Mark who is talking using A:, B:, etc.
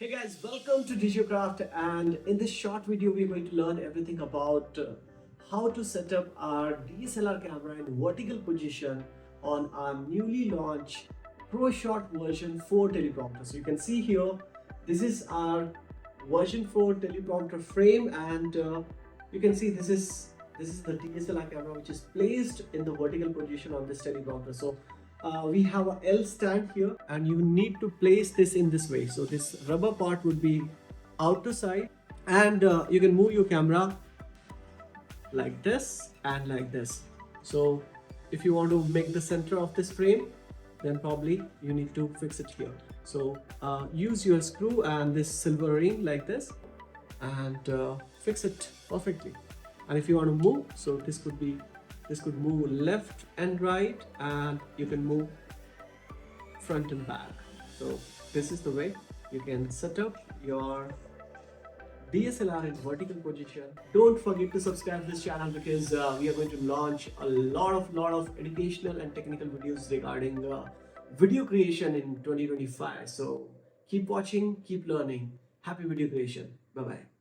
A: Hey guys, welcome to DigioCraft, and in this short video we're going to learn everything about how to set up our DSLR camera in vertical position on our newly launched Proshot version 4 teleprompter. So you can see here, this is our version 4 teleprompter frame, and you can see this is the DSLR camera which is placed in the vertical position on this teleprompter. So we have a L stand here, and you need to place this in this way. So this rubber part would be out to side, and you can move your camera like this and like this. So if you want to make the center of this frame, then probably you need to fix it here. So use your screw and this silver ring like this, and fix it perfectly. And if you want to move, so this could move left and right, and you can move front and back. So this is the way you can set up your DSLR in vertical position. Don't forget to subscribe to this channel, because we are going to launch a lot of educational and technical videos regarding video creation in 2025. So keep watching, keep learning. Happy video creation. Bye bye.